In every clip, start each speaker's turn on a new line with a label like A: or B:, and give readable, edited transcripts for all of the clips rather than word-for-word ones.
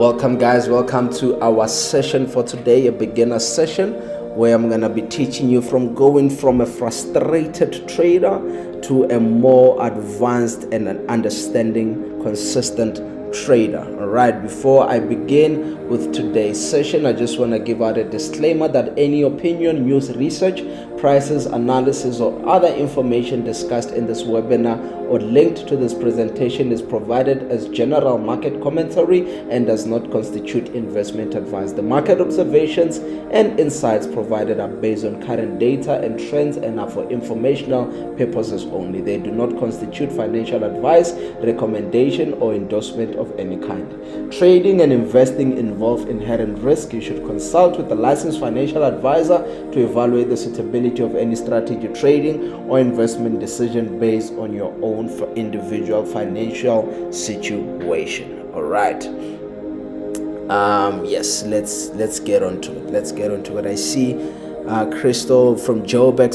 A: Welcome guys, welcome to our session for today, a beginner session where I'm going to be teaching you from going from a frustrated trader to a more advanced and an understanding consistent trader. All right, before I begin with today's session, I just want to give out a disclaimer that any opinion, news, research, prices, analysis, or other information discussed in this webinar or linked to this presentation is provided as general market commentary and does not constitute investment advice. The market observations and insights provided are based on current data and trends and are for informational purposes only. They do not constitute financial advice, recommendation, or endorsement of any kind. Trading and investing involve inherent risk. You should consult with a licensed financial advisor to evaluate the suitability of any strategy, trading, or investment decision based on your own individual financial situation. All right. Yes, let's get on to it. I see Crystal from Joburg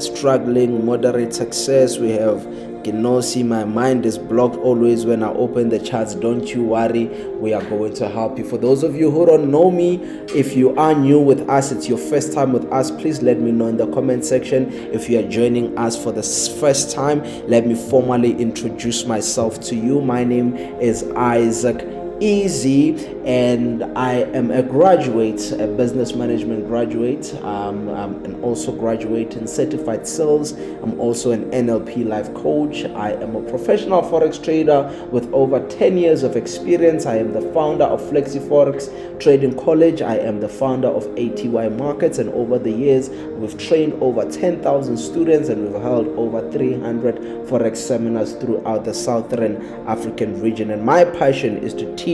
A: struggling, moderate success. We have Genosi, my mind is blocked always when I open the charts. Don't you worry, we are going to help you. For those of you who don't know me, if you are new with us, it's your first time with us, please let me know in the comment section. If you are joining us for the first time, let me formally introduce myself to you. My name is Isaac Easy, and I am a graduate, a business management graduate, and also graduate in certified sales. I'm also an NLP life coach. I am a professional forex trader with over 10 years of experience. I am the founder of Flexi Forex Trading College. I am the founder of ATY Markets, and over the years we've trained over 10,000 students and we've held over 300 forex seminars throughout the Southern African region. And my passion is to teach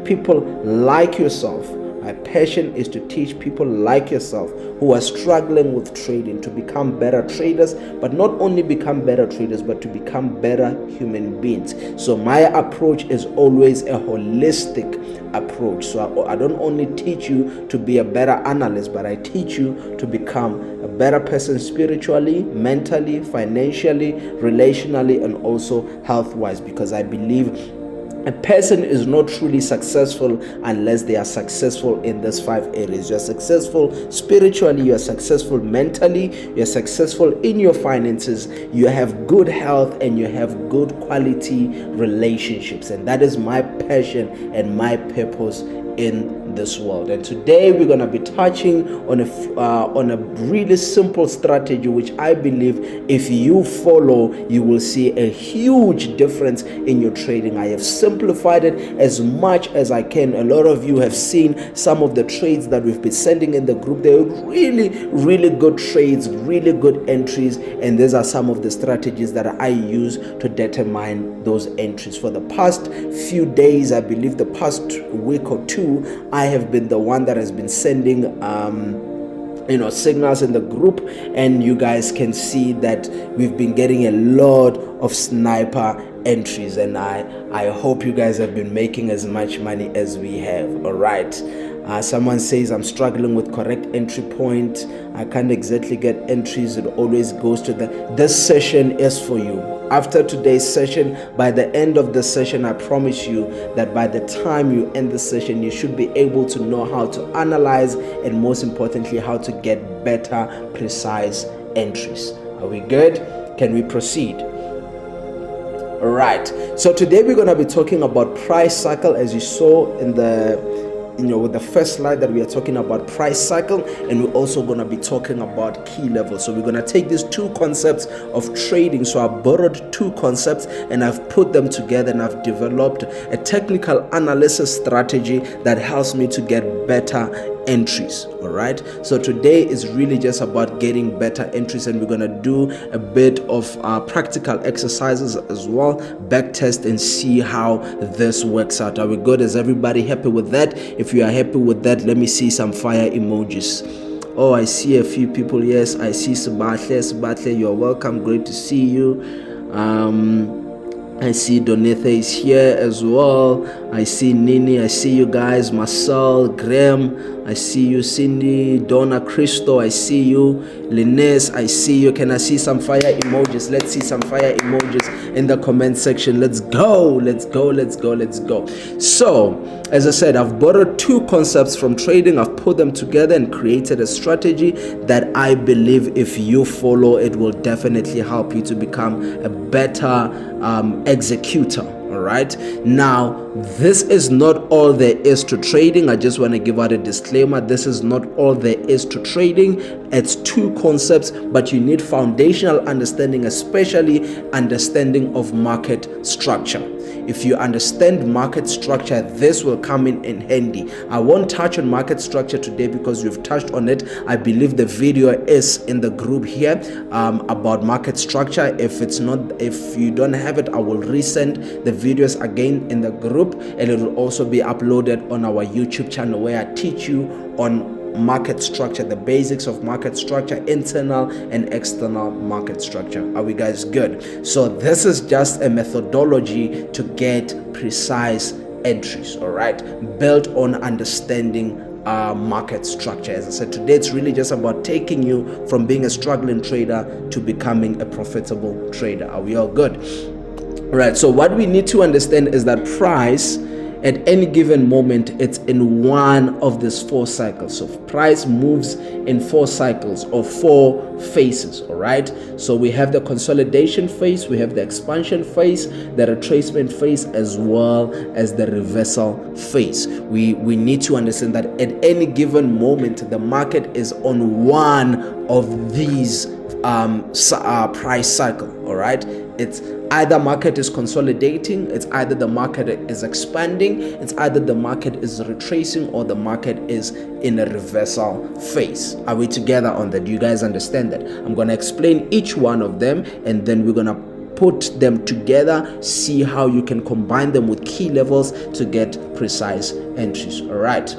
A: people like yourself. My passion is to teach people like yourself who are struggling with trading to become better traders, but not only become better traders, but to become better human beings. So my approach is always a holistic approach. So I don't only teach you to be a better analyst, but I teach you to become a better person spiritually, mentally, financially, relationally, and also health-wise, because I believe a person is not truly successful unless they are successful in these 5 areas. You are successful spiritually, you are successful mentally, you are successful in your finances, you have good health, and you have good quality relationships. And that is my passion and my purpose in this world. And today we're going to be touching on a really simple strategy which I believe if you follow, you will see a huge difference in your trading. I have simplified it as much as I can. A lot of you have seen some of the trades that we've been sending in the group. They're really good trades, really good entries, and these are some of the strategies that I use to determine those entries. For the past few days, I believe the past week or two, I have been the one that has been sending signals in the group, and you guys can see that we've been getting a lot of sniper entries, and I hope you guys have been making as much money as we have. All right. Someone says I'm struggling with correct entry point. I can't exactly get entries. It always goes to this session is for you. After today's session, by the end of the session, I promise you that by the time you end the session, you should be able to know how to analyze and most importantly, how to get better, precise entries. Are we good? Can we proceed? All right. So today we're going to be talking about price cycle, as you saw in with the first slide that we are talking about price cycle, and we're also going to be talking about key levels. So we're going to take these two concepts of trading. So I've borrowed two concepts and I've put them together, and I've developed a technical analysis strategy that helps me to get better entries. All right, so today is really just about getting better entries, and we're going to do a bit of practical exercises as well, back test, and see how this works out. Are we good? Is everybody happy with that? If you are happy with that, let me see some fire emojis. Oh, I see a few people. Yes, I see Sabatle, you're welcome, great to see you. I see Donetha is here as well. I see Nini. I see you guys. Marcel, Graham. I see you. Cindy, Donna, Cristo. I see you. Linus, I see you. Can I see some fire emojis? Let's see some fire emojis. in the comment section. Let's go. So as I said, I've borrowed two concepts from trading. I've put them together and created a strategy that I believe if you follow, it will definitely help you to become a better executor. All right, now this is not all there is to trading. I just want to give out a disclaimer. This is not all there is to trading. It's two concepts, but you need foundational understanding, especially understanding of market structure. If you understand market structure, this will come in handy. I won't touch on market structure today because we've touched on it. I believe the video is in the group here about market structure. If you don't have it, I will resend the videos again in the group, and it will also be uploaded on our YouTube channel where I teach you on market structure, the basics of market structure, internal and external market structure. Are we guys good? So this is just a methodology to get precise entries, all right, built on understanding market structure. As I said, today it's really just about taking you from being a struggling trader to becoming a profitable trader. Are we all good? All right, so what we need to understand is that price at any given moment, it's in one of these four cycles. So price moves in four cycles or four phases. All right, so we have the consolidation phase, we have the expansion phase, the retracement phase, as well as the reversal phase. We need to understand that at any given moment, the market is on one of these price cycle. All right, it's either market is consolidating, it's either the market is expanding, it's either the market is retracing, or the market is in a reversal phase. Are we together on that? Do you guys understand that? I'm going to explain each one of them, and then we're going to put them together, see how you can combine them with key levels to get precise entries. All right,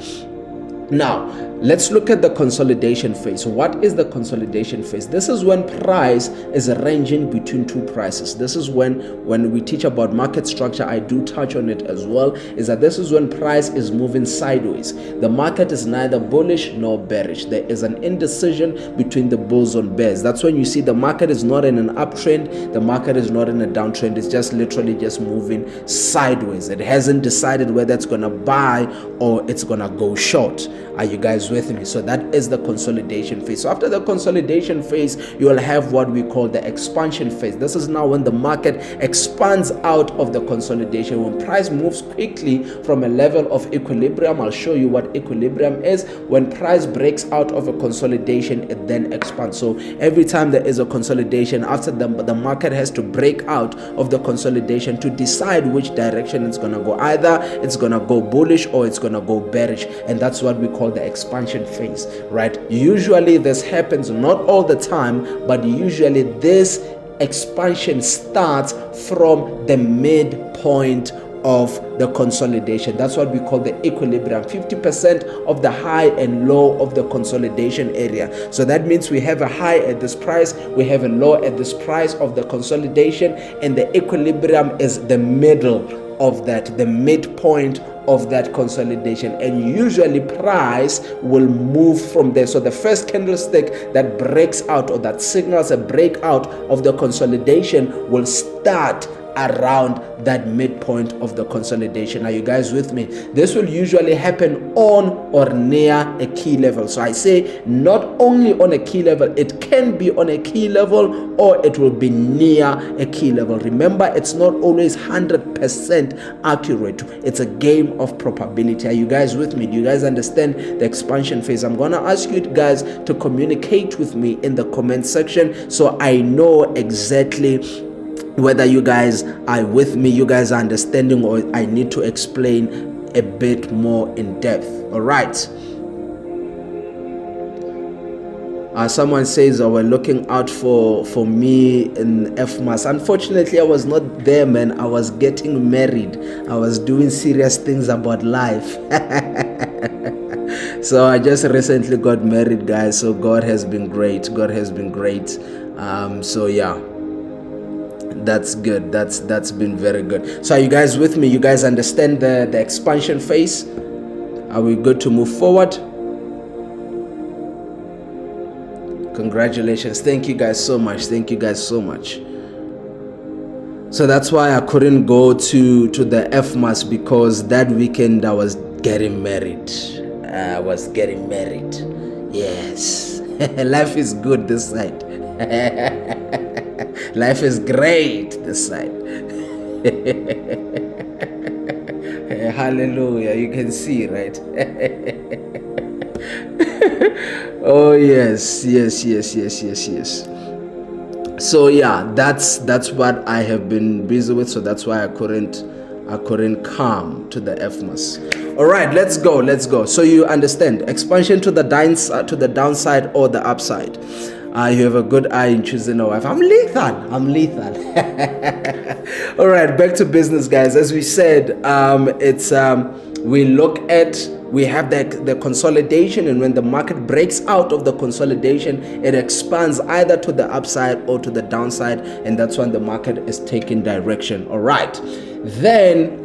A: now let's look at the consolidation phase. What is the consolidation phase? This is when price is ranging between two prices. This is when we teach about market structure, I do touch on it as well, is that this is when price is moving sideways. The market is neither bullish nor bearish. There is an indecision between the bulls and bears. That's when you see the market is not in an uptrend, the market is not in a downtrend. It's just literally just moving sideways. It hasn't decided whether it's going to buy or it's going to go short. Are you guys with me? So that is the consolidation phase. So after the consolidation phase, you will have what we call the expansion phase. This is now when the market expands out of the consolidation, when price moves quickly from a level of equilibrium. I'll show you what equilibrium is. When price breaks out of a consolidation, it then expands. So every time there is a consolidation, after the market has to break out of the consolidation to decide which direction it's going to go. Either it's going to go bullish or it's going to go bearish, and that's what we call the expansion phase, right? Usually this happens, not all the time, but usually this expansion starts from the midpoint of the consolidation. That's what we call the equilibrium, 50% of the high and low of the consolidation area. So that means we have a high at this price, we have a low at this price of the consolidation, and the equilibrium is the middle of that, the midpoint of that consolidation, and usually price will move from there. So the first candlestick that breaks out or that signals a breakout of the consolidation will start around that midpoint of the consolidation. Are you guys with me? This will usually happen on or near a key level. So I say not only on a key level, it can be on a key level or it will be near a key level. Remember, it's not always 100% accurate. It's a game of probability. Are you guys with me? Do you guys understand the expansion phase? I'm gonna ask you guys to communicate with me in the comment section so I know exactly whether you guys are with me, you guys are understanding, or I need to explain a bit more in depth. All right. Someone says, we're looking out for me in FMAS. Unfortunately, I was not there, man. I was getting married. I was doing serious things about life. So I just recently got married, guys. So God has been great. God has been great. So yeah. That's good. That's been very good. So are you guys with me? You guys understand the expansion phase? Are we good to move forward? Congratulations. Thank you guys so much. Thank you guys so much. So that's why I couldn't go to the FMAS, because that weekend I was getting married. Yes. Life is good this side. Life is great this side. Hallelujah. You can see, right? Oh yes. So yeah, that's what I have been busy with. So that's why I couldn't come to the FMAS. All right, let's go. So you understand expansion to the downside or the upside. You have a good eye in choosing a wife. I'm lethal. All right, back to business, guys. As we said, we have the consolidation, and when the market breaks out of the consolidation, it expands either to the upside or to the downside, and that's when the market is taking direction. All right, then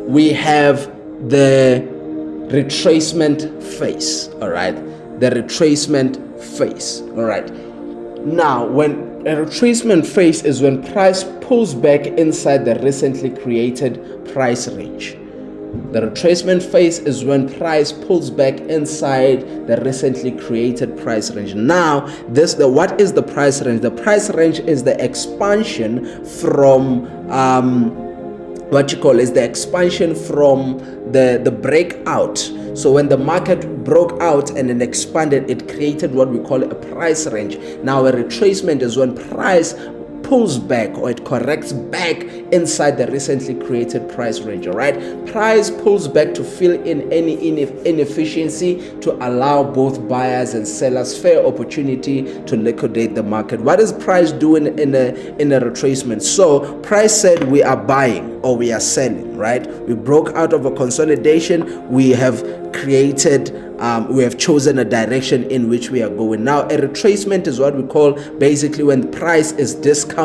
A: we have the retracement phase. All right, the retracement phase. All right, now when a retracement phase is when price pulls back inside the recently created price range. The retracement phase is when price pulls back inside the recently created price range. Now, what is the price range? The price range is the expansion from the breakout. So when the market broke out and then expanded, it created what we call a price range. Now a retracement is when price pulls back, or it corrects back inside the recently created price range. All right, price pulls back to fill in any inefficiency, to allow both buyers and sellers fair opportunity to liquidate the market. What is price doing in a retracement? So price said we are buying or we are selling, right? We broke out of a consolidation. We have chosen a direction in which we are going. Now a retracement is what we call basically when the price is discounting,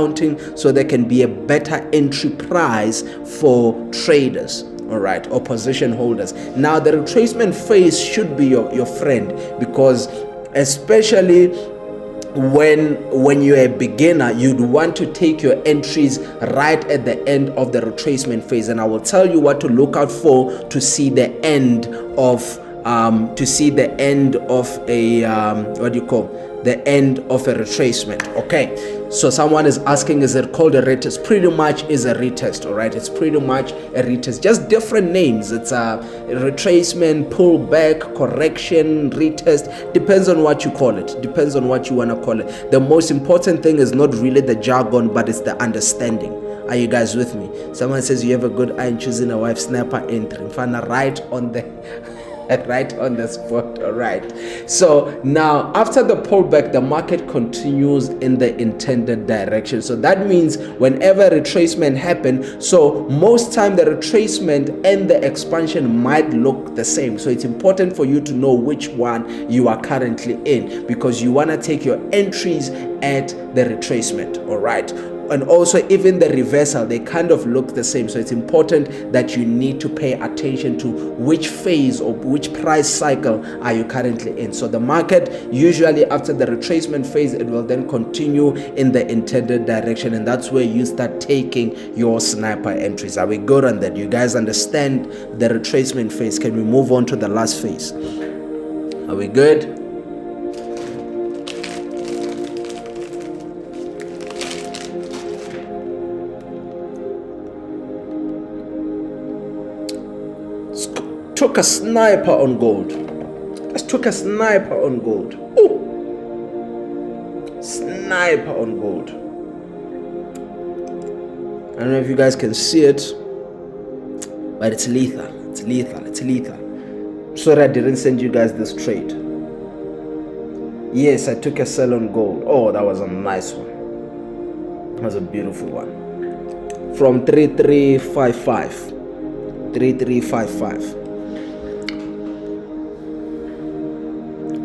A: so there can be a better entry price for traders, all right, or position holders. Now the retracement phase should be your friend, because especially when you're a beginner, you'd want to take your entries right at the end of the retracement phase, and I will tell you what to look out for to see the end of the end of a retracement. Okay, so someone is asking, is it called a retest? Pretty much is a retest. All right, it's pretty much a retest, just different names. It's a retracement, pullback, correction, retest, depends on what you call it, depends on what you want to call it. The most important thing is not really the jargon, but it's the understanding. Are you guys with me? Someone says you have a good eye in choosing a wife. Sniper entering right on the spot. All right, so now after the pullback, the market continues in the intended direction. So that means whenever retracement happens, so most time the retracement and the expansion might look the same. So it's important for you to know which one you are currently in, because you want to take your entries at the retracement. All right, and also even the reversal, they kind of look the same. So it's important that you need to pay attention to which phase or which price cycle are you currently in. So the market usually after the retracement phase, it will then continue in the intended direction, and that's where you start taking your sniper entries. Are we good on that? You guys understand the retracement phase? Can we move on to the last phase? Are we good? Took a sniper on gold. Let's took a sniper on gold. Ooh. Sniper on gold. I don't know if you guys can see it, but it's lethal. It's lethal. It's lethal. Sorry I didn't send you guys this trade. Yes, I took a sell on gold. Oh, that was a nice one. That was a beautiful one. From 3355. 3355.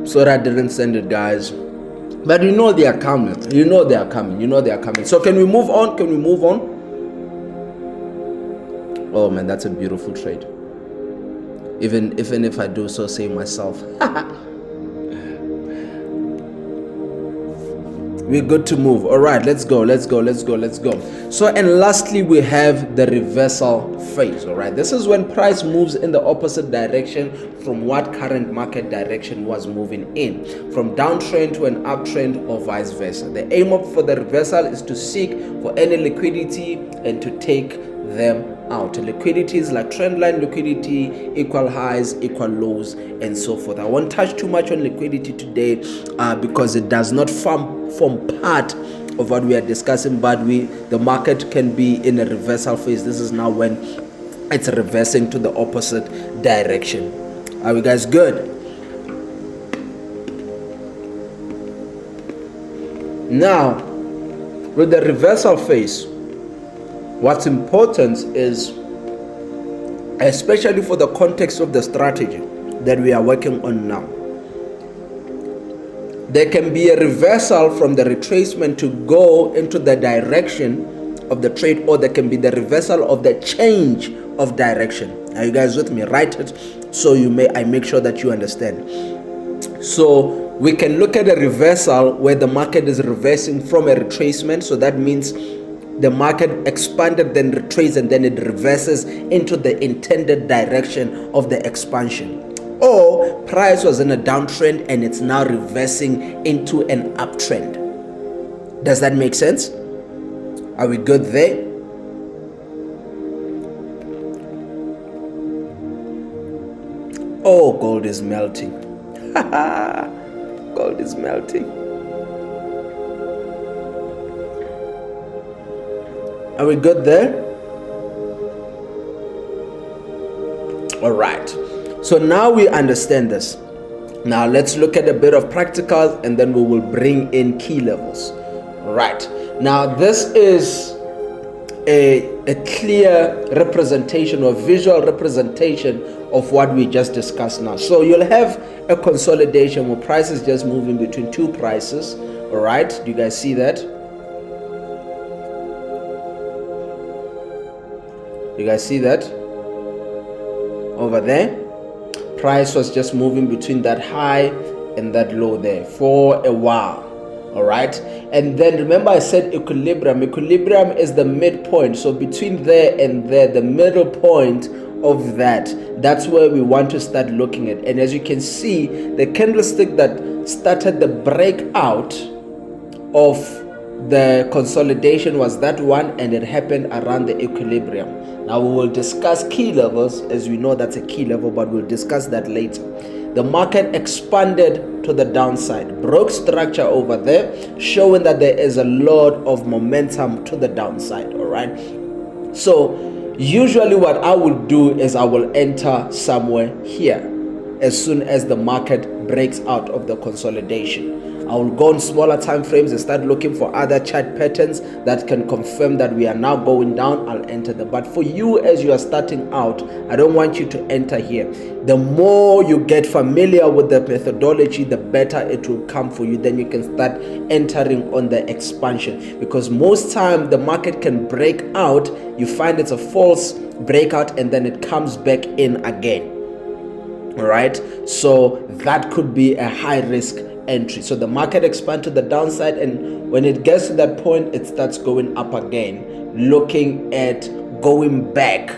A: Sorry I didn't send it, guys, but you know they are coming. You know they are coming. So can we move on? Oh man, that's a beautiful trade. Even if I do so say myself. We're good to move. All right, let's go. So, and lastly, we have the reversal phase. All right, this is when price moves in the opposite direction from what current market direction was moving in, from downtrend to an uptrend or vice versa. The aim for the reversal is to seek for any liquidity and to take them out. Liquidity is like trendline liquidity, equal highs, equal lows, and so forth. I won't touch too much on liquidity today because it does not form part of what we are discussing, but the market can be in a reversal phase. This is now when it's reversing to the opposite direction. Are you guys good? Now, with the reversal phase, what's important is, especially for the context of the strategy that we are working on now, there can be a reversal from the retracement to go into the direction of the trade, or there can be the reversal of the change of direction. Are you guys with me? Write it so I make sure that you understand. So we can look at a reversal where the market is reversing from a retracement. So that means the market expanded, then retraced, and then it reverses into the intended direction of the expansion. Or price was in a downtrend and it's now reversing into an uptrend. Does that make sense? Are we good there? Oh, gold is melting. Gold is melting. Are we good there? All right. So now we understand this. Now let's look at a bit of practicals and then we will bring in key levels. All right. Now this is a clear representation or visual representation of what we just discussed now. So you'll have a consolidation where price is just moving between two prices. All right. Do you guys see that? You guys see that? Over there? Price was just moving between that high and that low there for a while. All right. And then remember I said equilibrium. Equilibrium is the midpoint. So between there and there, the middle point of that's where we want to start looking at. And as you can see, the candlestick that started the breakout of the consolidation was that one, and it happened around the equilibrium. Now we will discuss key levels, as we know that's a key level, but we'll discuss that later. The market expanded to the downside, broke structure over there, showing that there is a lot of momentum to the downside. All right. So usually what I will do is I will enter somewhere here as soon as the market breaks out of the consolidation. I will go on smaller time frames and start looking for other chart patterns that can confirm that we are now going down. I'll enter them. But for you, as you are starting out, I don't want you to enter here. The more you get familiar with the methodology, the better it will come for you. Then you can start entering on the expansion, because most time the market can break out. You find it's a false breakout and then it comes back in again. All right. So that could be a high risk entry. So the market expands to the downside, and when it gets to that point, it starts going up again, looking at going back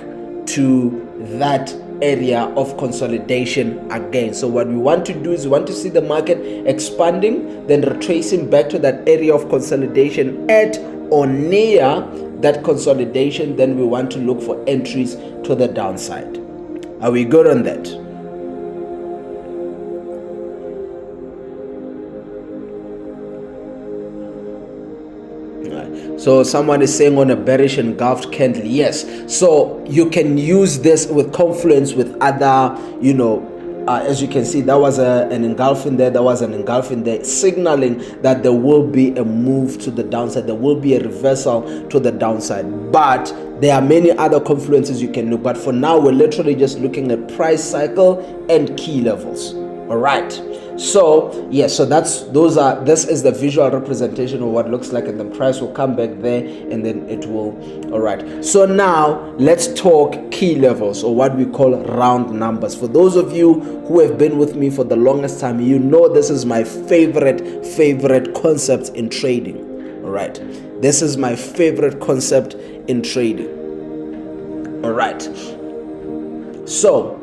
A: to that area of consolidation again. So what we want to do is we want to see the market expanding, then retracing back to that area of consolidation at or near that consolidation. Then we want to look for entries to the downside. Are we good on that? So someone is saying on a bearish engulfed candle. Yes. So you can use this with confluence with other, as you can see, that was an engulfing there. That was an engulfing there, signaling that there will be a move to the downside. There will be a reversal to the downside. But there are many other confluences you can look. But for now, we're literally just looking at price cycle and key levels. All right. So yes, so this is the visual representation of what looks like, and the price will come back there, and then it will. All right, so now let's talk key levels, or what we call round numbers. For those of you who have been with me for the longest time, you know this is my favorite concept in trading. All right, this is my favorite concept in trading. All right, so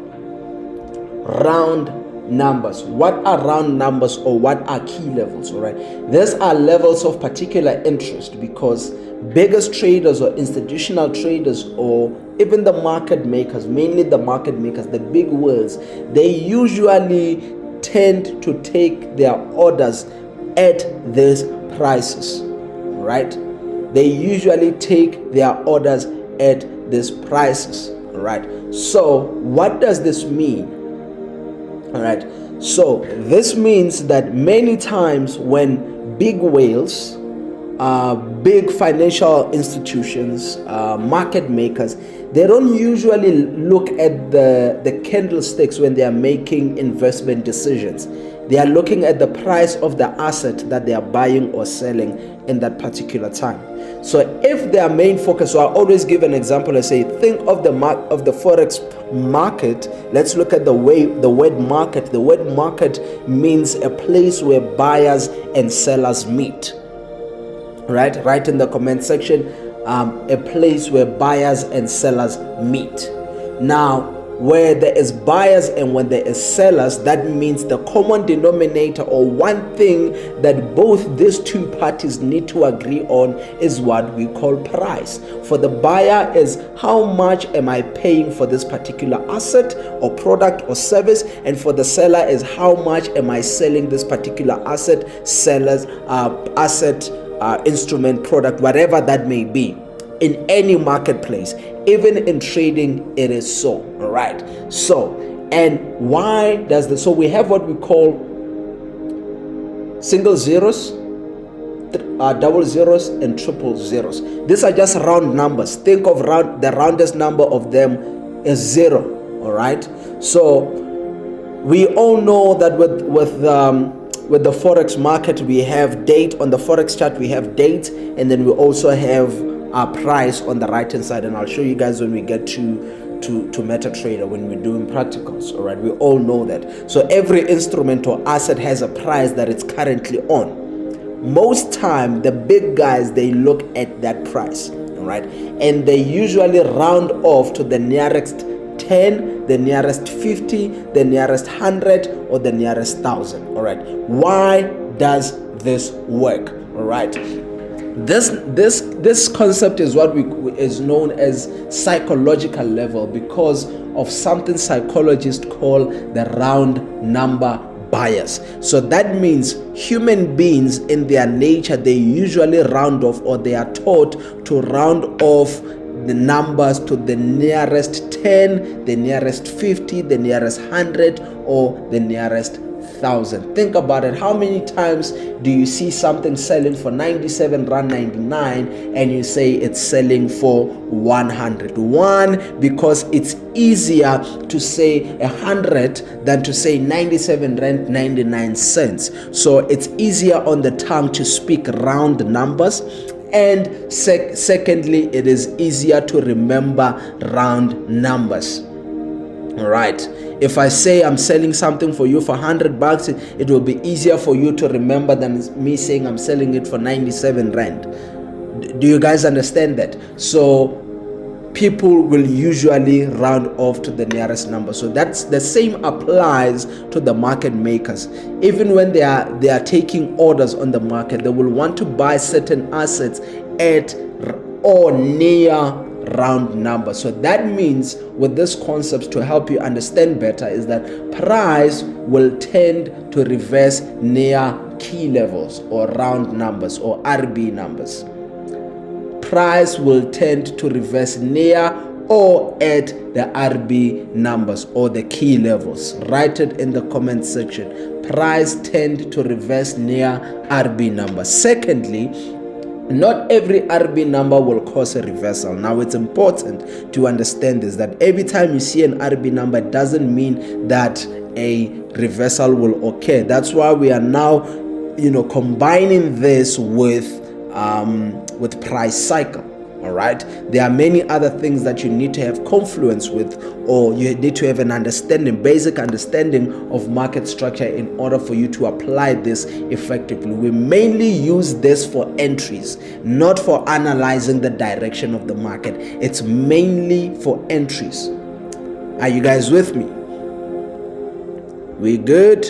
A: round numbers. What are round numbers, or what are key levels? All right, these are levels of particular interest, because biggest traders or institutional traders, or even the market makers, mainly the market makers, the big whales, they usually tend to take their orders at these prices. Right, they usually take their orders at these prices. All right, so what does this mean? All right, so this means that many times when big whales, big financial institutions, market makers, they don't usually look at the candlesticks when they are making investment decisions. They are looking at the price of the asset that they are buying or selling in that particular time. So if their main focus, so I always give an example. I say, think of the forex market. Let's look at the word market. The word market means a place where buyers and sellers meet. Right? Write in the comment section, a place where buyers and sellers meet. Now, where there is buyers and when there is sellers, that means the common denominator, or one thing that both these two parties need to agree on, is what we call price. For the buyer is, how much am I paying for this particular asset or product or service, and for the seller is, how much am I selling this particular asset, instrument, product, whatever that may be. In any marketplace, even in trading, it is so. All right, so, and why does this? So we have what we call single zeros, double zeros, and triple zeros. These are just round numbers. Think of the roundest number of them is 0. All right, so we all know that with the forex market, we have date on the forex chart. We have date, and then we also have our price on the right hand side, and I'll show you guys when we get to MetaTrader, when we're doing practicals. All right, we all know that. So every instrument or asset has a price that it's currently on. Most time, the big guys, they look at that price. All right, and they usually round off to the nearest 10, the nearest 50, the nearest 100, or the nearest 1,000. All right, why does this work? All right, this concept is what is known as psychological level, because of something psychologists call the round number bias. So that means human beings, in their nature, they usually round off, or they are taught to round off the numbers to the nearest 10, the nearest 50, the nearest 100, or the nearest 1,000. Think about it. How many times do you see something selling for 97 rand 99 and you say it's selling for 100? One, because it's easier to say 100 than to say 97 rand 99 cents. So it's easier on the tongue to speak round numbers. And secondly, it is easier to remember round numbers. All right, if I say I'm selling something for you for $100, it will be easier for you to remember than me saying I'm selling it for 97 rand. Do you guys understand that? So people will usually round off to the nearest number. So that's the same applies to the market makers. Even when they are taking orders on the market, they will want to buy certain assets at or near round number. So that means, with this concept, to help you understand better, is that price will tend to reverse near key levels or round numbers or RB numbers. Price will tend to reverse near or at the RB numbers or the key levels. Write it in the comment section. Price tend to reverse near RB numbers. Secondly, not every RB number will cause a reversal. Now, it's important to understand this, that every time you see an RB number, it doesn't mean that a reversal will occur. That's why we are now, combining this with price cycle. All right, there are many other things that you need to have confluence with, or you need to have an basic understanding of market structure in order for you to apply this effectively. We mainly use this for entries, not for analyzing the direction of the market. It's mainly for entries. Are you guys with me? We good?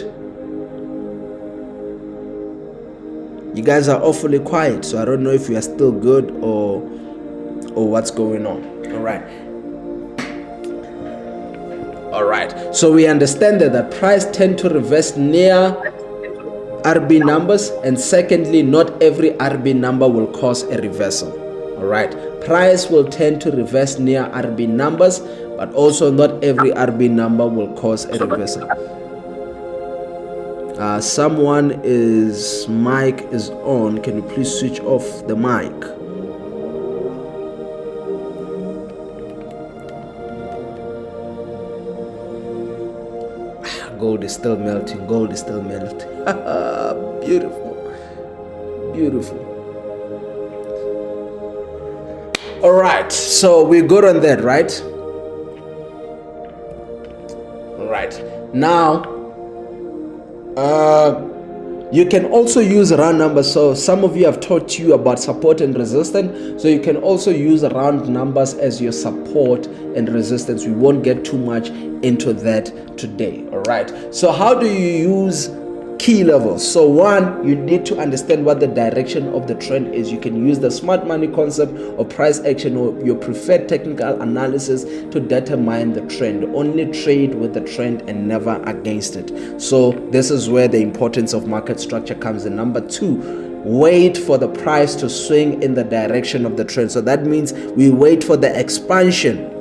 A: You guys are awfully quiet, so I don't know if you are still good or what's going on. All right, so we understand that price tend to reverse near RB numbers, and secondly, not every RB number will cause a reversal. All right, price will tend to reverse near RB numbers, but also not every RB number will cause a reversal. Someone's mic is on. Can you please switch off the mic? Gold is still melting. Beautiful. All right, so we're good on that, right? All right, now you can also use round numbers. So some of you have taught you about support and resistance, so you can also use round numbers as your support and resistance. We won't get too much into that today. All right, so how do you use key levels? So one, you need to understand what the direction of the trend is. You can use the smart money concept or price action or your preferred technical analysis to determine the trend. Only trade with the trend and never against it. So this is where the importance of market structure comes in. Number two, wait for the price to swing in the direction of the trend. So that means we wait for the expansion,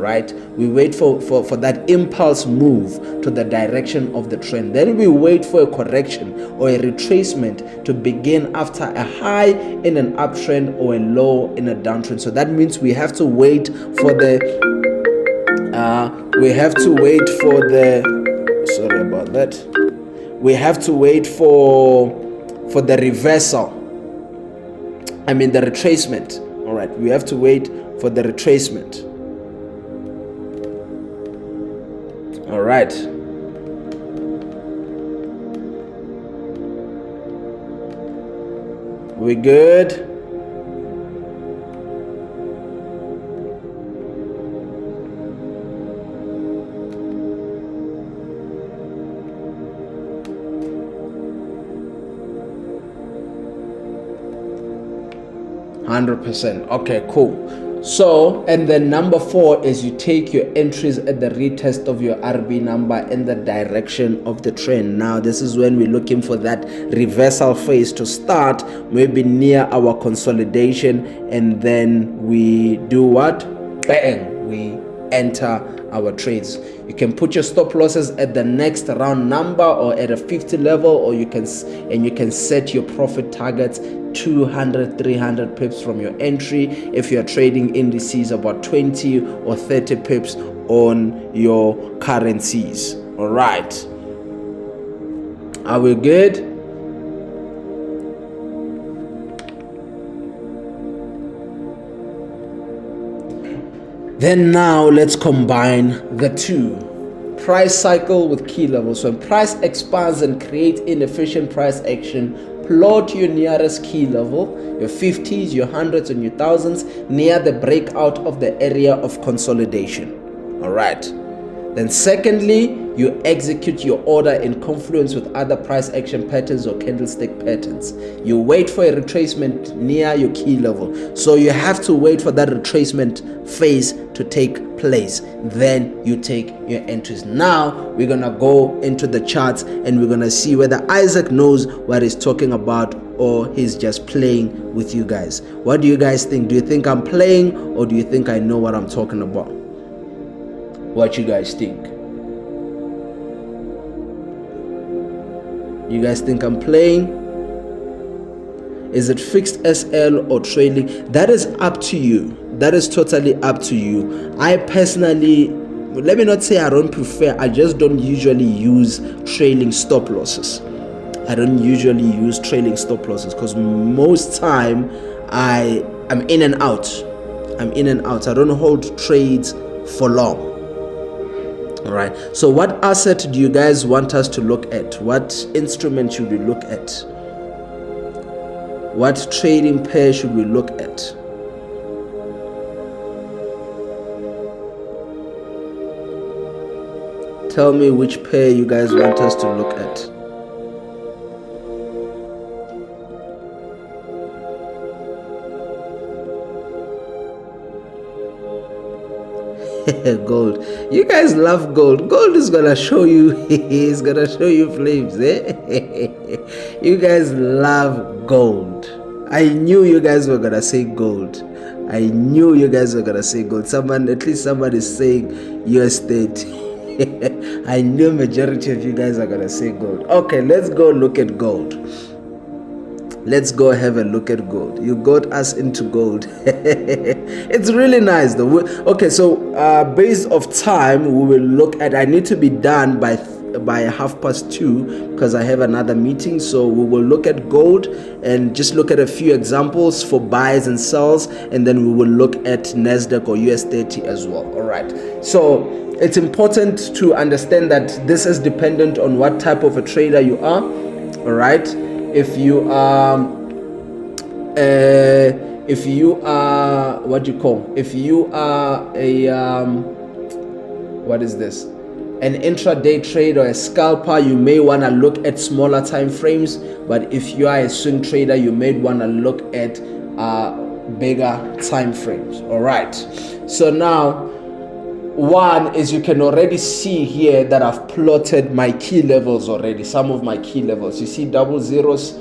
A: right? We wait for that impulse move to the direction of the trend. Then we wait for a correction or a retracement to begin after a high in an uptrend or a low in a downtrend. So that means we have to wait for the we have to wait for the reversal. The retracement. All right, we have to wait for the retracement. All right. We good? %. Okay, cool. So, and then number 4 is you take your entries at the retest of your RB number in the direction of the trend. Now, this is when we're looking for that reversal phase to start, maybe near our consolidation, and then we do what? Bang! We enter our trades. You can put your stop losses at the next round number or at a 50 level, or you can set your profit targets 200, 300 pips from your entry. If you're trading indices, about 20 or 30 pips on your currencies. All right. Are we good? Then now let's combine the two. Price cycle with key levels. When price expands and creates inefficient price action, plot your nearest key level, your 50s, your 100s, and your 1000s near the breakout of the area of consolidation. All right. Then secondly, you execute your order in confluence with other price action patterns or candlestick patterns. You wait for a retracement near your key level. So you have to wait for that retracement phase to take place. Then you take your entries. Now we're going to go into the charts and we're going to see whether Isaac knows what he's talking about or he's just playing with you guys. What do you guys think? Do you think I'm playing or do you think I know what I'm talking about? What you guys think? You guys think I'm playing? Is it fixed SL or trailing? That is up to you. That is totally up to you. I personally let me not say I don't prefer, I just don't usually use trailing stop losses. I don't usually use trailing stop losses because most time I'm in and out. I don't hold trades for long. All right. So what asset do you guys want us to look at? What instrument should we look at? What trading pair should we look at? Tell me which pair you guys want us to look at. Gold. You guys love gold. Gold is gonna show you. He's gonna show you flames, eh? You guys love gold. I knew you guys were gonna say gold. I knew you guys were gonna say gold. At least someone is saying US state. I knew majority of you guys are gonna say gold. Okay, let's go look at gold. Let's go have a look at gold. You got us into gold. It's really nice though. Okay, so based of time, we will look at, I need to be done by 2:30 because I have another meeting. So we will look at gold and just look at a few examples for buys and sells, and then we will look at NASDAQ or US 30 as well. All right. So it's important to understand that this is dependent on what type of a trader you are. All right. If you are what do you call? If you are a what is this? An intraday trader or a scalper, you may want to look at smaller time frames. But if you are a swing trader, you may want to look at bigger time frames. All right. So now, one is you can already see here that I've plotted my key levels already. Some of my key levels. You see double zeros,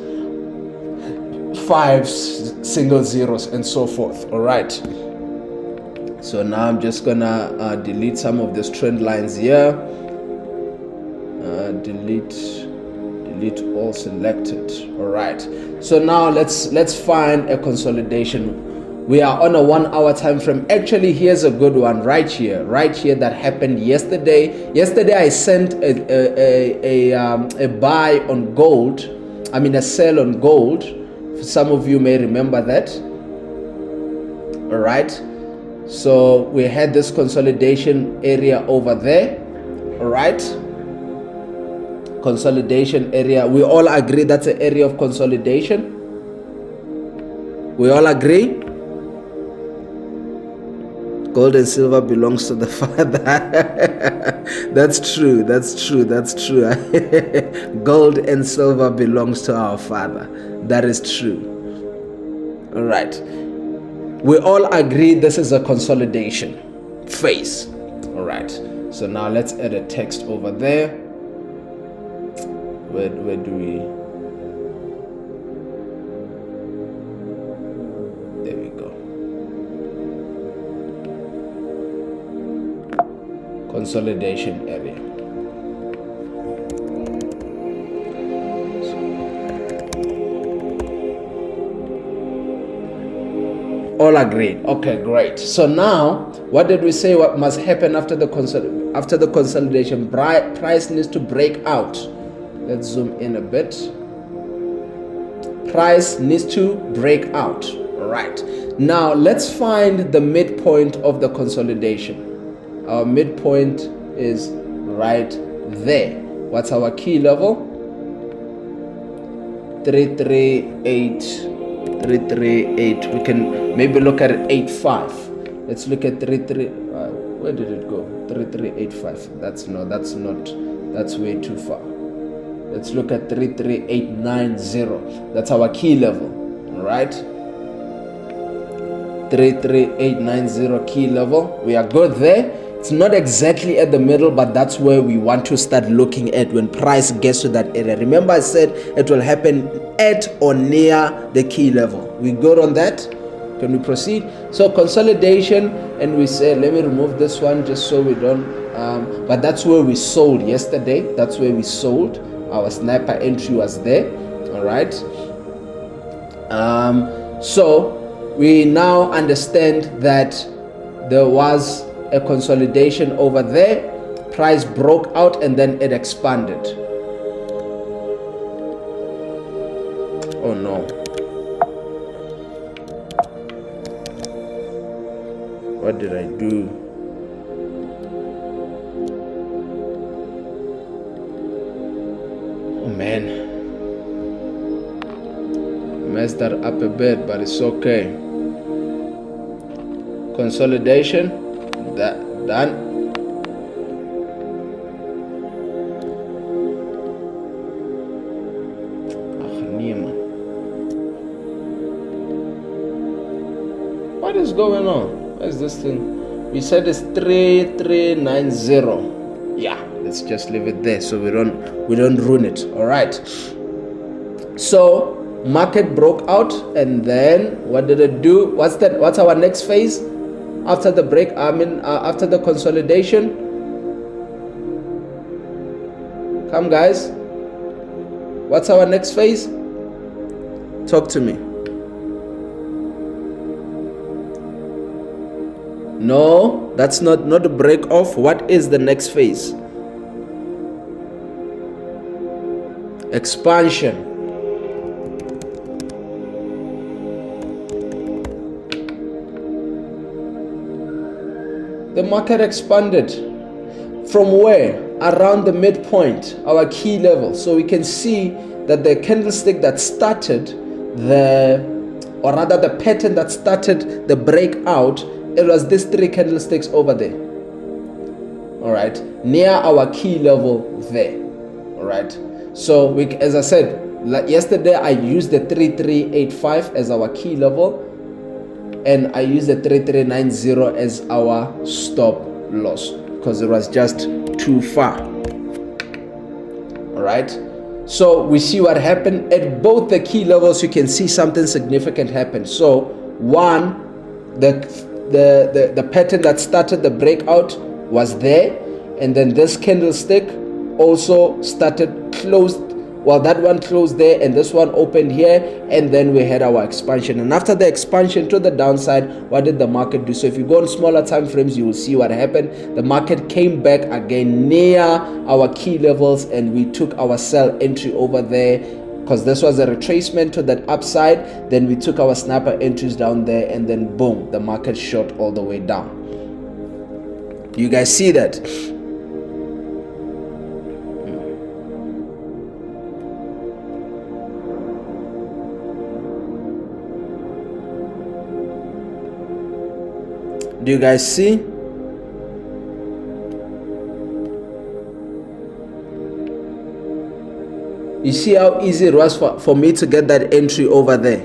A: fives, single zeros, and so forth. All right. So now I'm just gonna delete some of these trend lines here. Delete all selected. All right. So now let's find a consolidation. We are on a 1 hour time frame. Actually, here's a good one right here that happened yesterday. Yesterday I sent a buy on gold. I mean a sell on gold. Some of you may remember that. All right. So we had this consolidation area over there. All right. Consolidation area. We all agree that's an area of consolidation. We all agree. Gold and silver belongs to the Father. That's true. Gold and silver belongs to our Father. That is true. All right. We all agree this is a consolidation phase. All right. So now let's add a text over there. Where do we? There we go. Consolidation area. All agreed. Okay, great. So now, what did we say? What must happen after the consolidation? Price needs to break out. Let's zoom in a bit. Price needs to break out. All right. Now let's find the midpoint of the consolidation. Our midpoint is right there. What's our key level? 338. We can maybe look at 85. Let's look at 33. Where did it go? 3385. That's way too far. Let's look at 33890. That's our key level. All right. 33890 key level. We are good there. It's not exactly at the middle, but that's where we want to start looking at when price gets to that area. Remember I said it will happen at or near the key level. We good on that? Can we proceed? So consolidation, and we say, let me remove this one just so we don't, but that's where we sold yesterday. That's where we sold. Our sniper entry was there. All right. So we now understand that there was a consolidation over there. Price broke out and then it expanded. Oh no. What did I do? Oh man. Messed that up a bit, but it's okay. Consolidation. That done. What is going on? What is this thing? We said it's 3390. Yeah, let's just leave it there so we don't ruin it. All right. So market broke out, and then what did it do? What's our next phase after the break? After the consolidation. Come guys. What's our next phase? Talk to me. No, that's not a break off. What is the next phase? Expansion. The market expanded from where? Around the midpoint, our key level. So we can see that the candlestick that started the pattern that started the breakout, it was these three candlesticks over there. All right, near our key level there. All right, so as I said, like yesterday, I used the 3385 as our key level, and I used the 3390 as our stop loss because it was just too far. All right, so we see what happened at both the key levels. You can see something significant happen. So one, the pattern that started the breakout was there, and then this candlestick also closed. Well, that one closed there, and this one opened here, and then we had our expansion. And after the expansion to the downside, what did the market do? So if you go on smaller time frames, you will see what happened. The market came back again near our key levels, and we took our sell entry over there because this was a retracement to that upside. Then we took our snapper entries down there, and then boom, the market shot all the way down. You guys see that? Do you guys see? You see how easy it was for me to get that entry over there?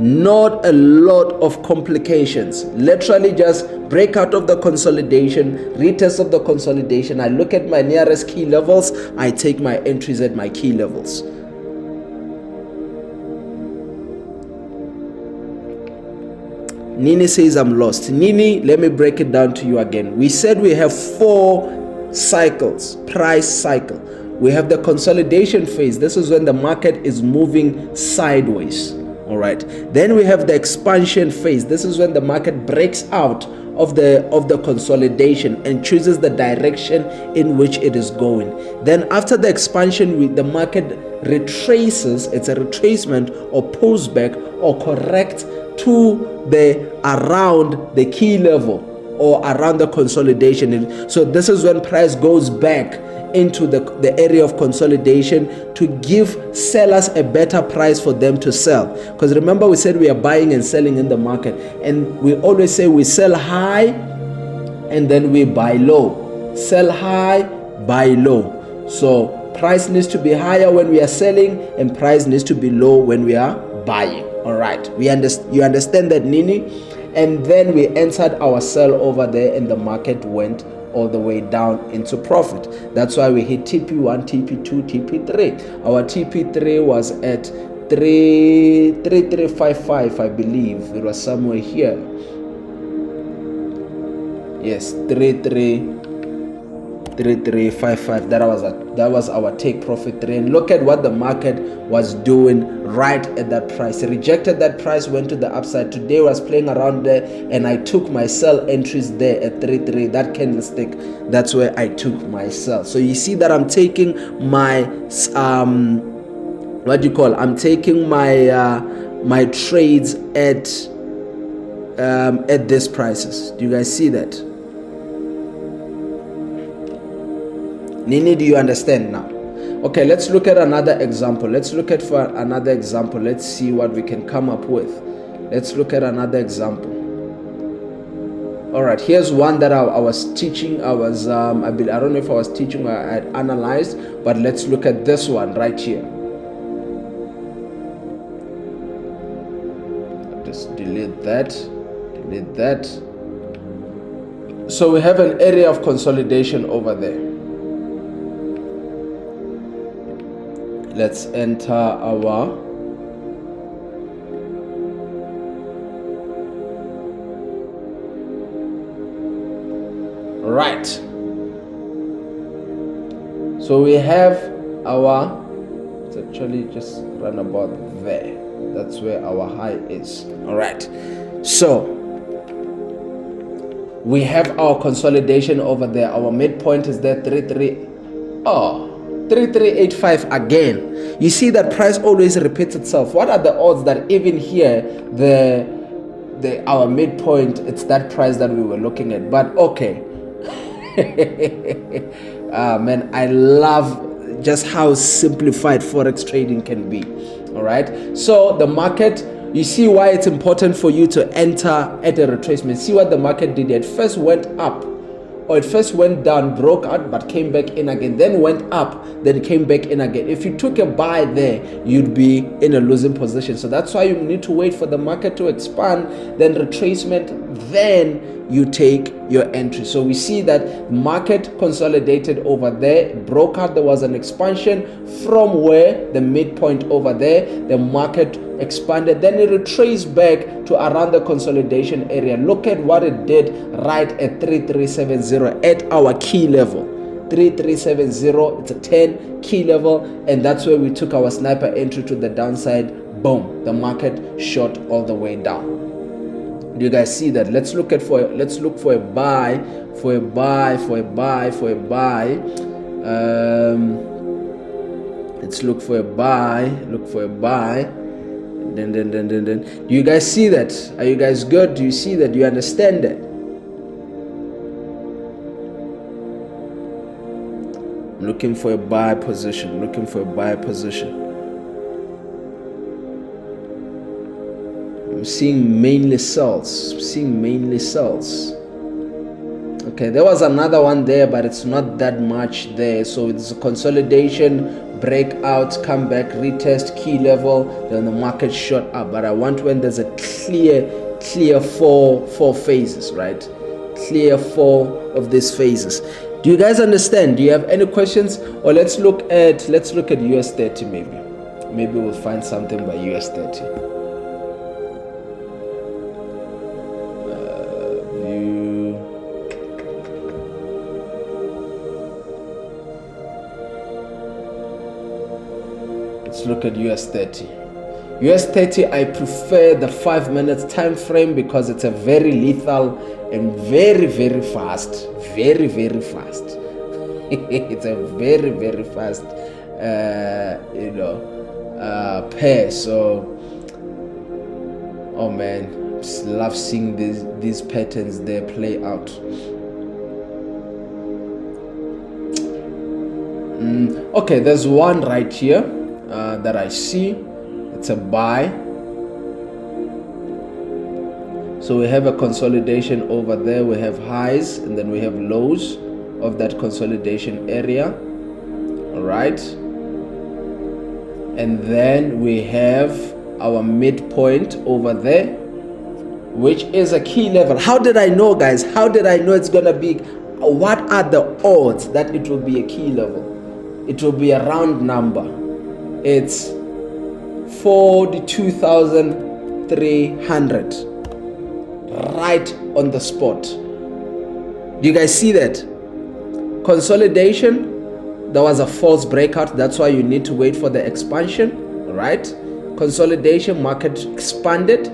A: Not a lot of complications. Literally just break out of the consolidation, retest of the consolidation. I look at my nearest key levels. I take my entries at my key levels. Nini says I'm lost. Nini, let me break it down to you again. We said we have 4 cycles, price cycle. We have the consolidation phase. This is when the market is moving sideways. All right. Then we have the expansion phase. This is when the market breaks out of the consolidation and chooses the direction in which it is going. Then after the expansion, the market retraces. It's a retracement or pulls back or corrects to around the key level or around the consolidation. So this is when price goes back into the area of consolidation to give sellers a better price for them to sell. Because remember, we said we are buying and selling in the market, and we always say we sell high and then we buy low. Sell high, buy low. So price needs to be higher when we are selling, and price needs to be low when we are buying. All right, you understand that, Nini? And then we entered our sell over there, and the market went all the way down into profit. That's why we hit TP1, TP2, TP3. Our TP3 was at 3355, I believe. It was somewhere here. Yes, 3355. 3355. That was our take profit trade. And look at what the market was doing right at that price. It rejected that price, went to the upside. Today was playing around there, and I took my sell entries there at 33. That candlestick, that's where I took my sell. So you see that I'm taking my I'm taking my my trades at these prices. Do you guys see that? Nini, do you understand now? Okay, let's look at another example. Let's see what we can come up with. Let's look at another example. All right, here's one that I was teaching. I don't know if I was teaching or I had analyzed, but let's look at this one right here. Just delete that. So we have an area of consolidation over there. Let's enter our right. So we have our, let's actually just run about there. That's where our high is. All right. So we have our consolidation over there. Our midpoint is there, 3385 again. You see that price always repeats itself. What are the odds that even here our midpoint, it's that price that we were looking at? But okay. Man, I love just how simplified forex trading can be. All right. So the market, you see why it's important for you to enter at a retracement. See what the market did. It first went up, or it first went down, broke out, but came back in again, then went up, then came back in again. If you took a buy there, you'd be in a losing position. So that's why you need to wait for the market to expand, then retracement, then you take your entry. So we see that market consolidated over there, broke out, there was an expansion from where the midpoint over there, the market expanded, then it retraced back to around the consolidation area. Look at what it did right at 3370 at our key level. 3370, it's a 10 key level, and that's where we took our sniper entry to the downside. Boom, the market shot all the way down. Do you guys see that? Let's look for a buy. Let's look for a buy. Then. Do you guys see that? Are you guys good? Do you see that? Do you understand that? I'm looking for a buy position. I'm seeing mainly sells. Okay, there was another one there, but it's not that much there. So it's a consolidation, breakout, come back, retest key level, then the market shot up. But I want when there's a clear four phases, right? Clear 4 of these phases. Do you guys understand? Do you have any questions? Or let's look at US 30 maybe. Maybe we'll find something by US 30. Let's look at US 30. US 30, I prefer the 5 minutes time frame because it's a very lethal and very fast. It's a very fast pair. So oh man, just love seeing these patterns there play out. Okay, there's one right here that I see. It's a buy. So we have a consolidation over there. We have highs and then we have lows of that consolidation area. All right. And then we have our midpoint over there, which is a key level. How did I know, guys? How did I know it's gonna be? What are the odds that it will be a key level? It will be a round number. It's 42,300, right on the spot. Do you guys see that? Consolidation, there was a false breakout. That's why you need to wait for the expansion, right? Consolidation, market expanded.